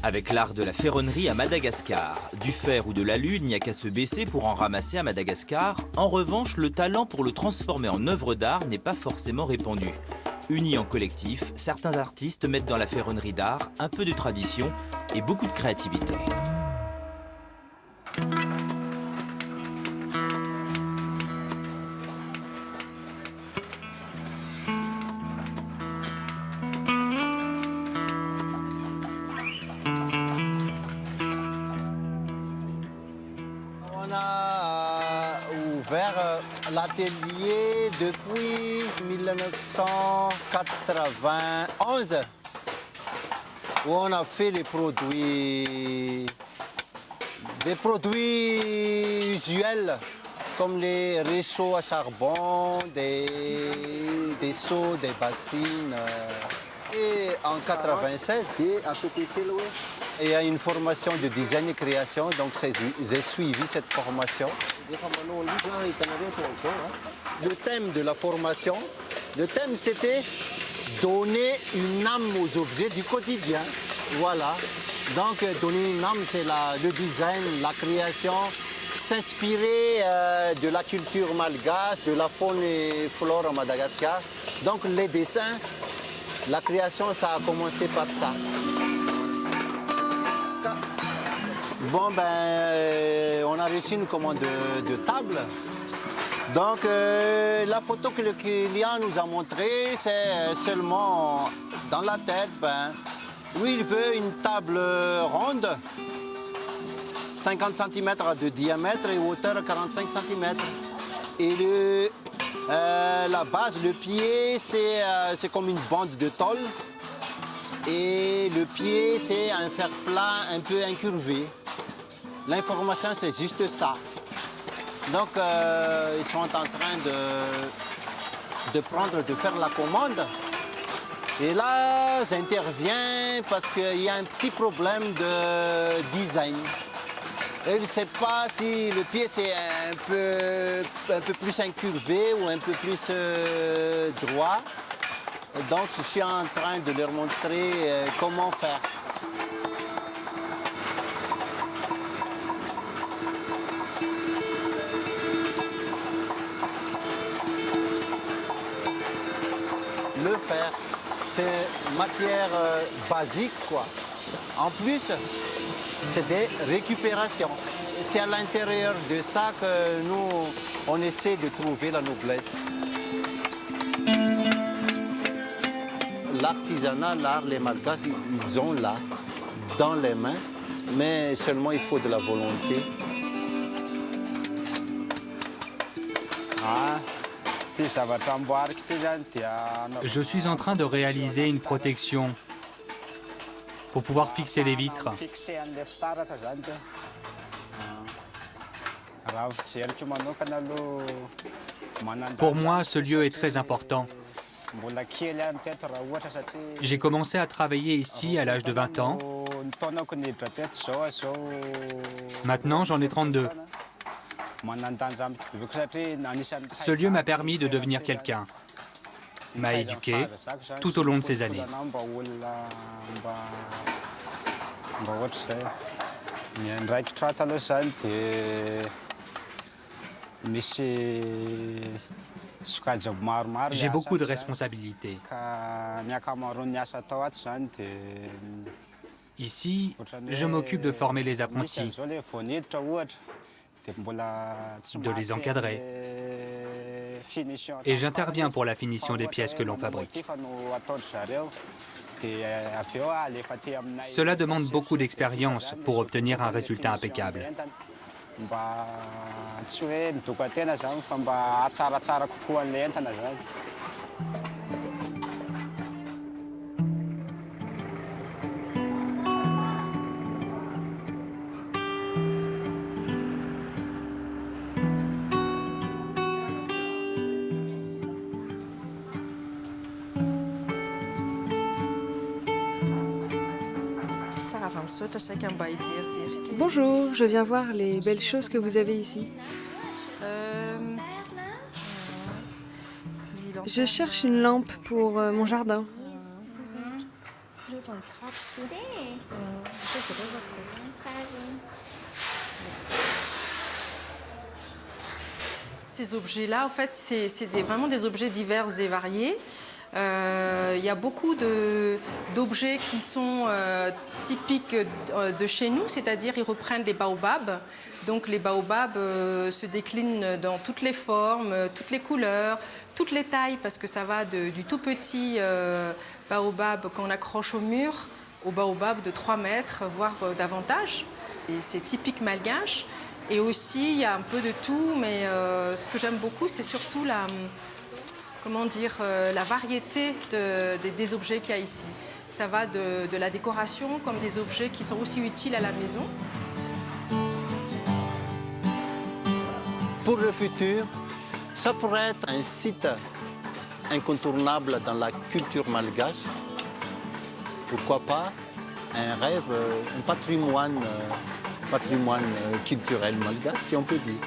Avec l'art de la ferronnerie à Madagascar, du fer ou de l'alu, il n'y a qu'à se baisser pour en ramasser à Madagascar. En revanche, le talent pour le transformer en œuvre d'art n'est pas forcément répandu. Unis en collectif, certains artistes mettent dans la ferronnerie d'art un peu de tradition et beaucoup de créativité. On a ouvert l'atelier depuis 1991 où on a fait les produits, des produits usuels comme les réchauds à charbon, des seaux, des bassines. Et en 1996, il y a une formation de design et création, donc j'ai suivi cette formation. Le thème de la formation, le thème c'était donner une âme aux objets du quotidien. Voilà. Donc donner une âme, c'est le design, la création, s'inspirer de la culture malgache, de la faune et flore à Madagascar. Donc les dessins, la création, ça a commencé par ça. Bon, on a reçu une commande de table. Donc, la photo que le client nous a montrée, c'est seulement dans la tête. Lui, il veut une table ronde, 50 cm de diamètre et hauteur 45 cm. Et la base, le pied, c'est comme une bande de tôle. Et le pied, c'est un fer plat un peu incurvé. L'information, c'est juste ça. Donc, ils sont en train de faire la commande. Et là, j'interviens parce qu'il y a un petit problème de design. Il ne sait pas si le pied, c'est un peu plus incurvé ou un peu plus droit. Donc, je suis en train de leur montrer comment faire. Le fer, c'est une matière basique, quoi. En plus, c'est des récupérations. C'est à l'intérieur de ça que nous, on essaie de trouver la noblesse. L'artisanat, l'art, les malgaches, ils ont là, dans les mains, mais seulement il faut de la volonté. Je suis en train de réaliser une protection pour pouvoir fixer les vitres. Pour moi, ce lieu est très important. J'ai commencé à travailler ici à l'âge de 20 ans. Maintenant, j'en ai 32. Ce lieu m'a permis de devenir quelqu'un, m'a éduqué tout au long de ces années. J'ai beaucoup de responsabilités. Ici, je m'occupe de former les apprentis, de les encadrer. Et j'interviens pour la finition des pièces que l'on fabrique. Cela demande beaucoup d'expérience pour obtenir un résultat impeccable. Bonjour, je viens voir les belles choses que vous avez ici. Je cherche une lampe pour mon jardin. Ces objets-là, en fait, c'est vraiment des objets divers et variés. Il y a beaucoup d'objets qui sont typiques de chez nous, c'est-à-dire ils reprennent les baobabs. Donc les baobabs se déclinent dans toutes les formes, toutes les couleurs, toutes les tailles, parce que ça va du tout petit baobab qu'on accroche au mur au baobab de 3 mètres, voire davantage. Et c'est typique malgache. Et aussi, il y a un peu de tout, mais ce que j'aime beaucoup, c'est surtout la variété des objets qu'il y a ici. Ça va de la décoration comme des objets qui sont aussi utiles à la maison. Pour le futur, ça pourrait être un site incontournable dans la culture malgache. Pourquoi pas un rêve, un patrimoine culturel malgache, si on peut dire.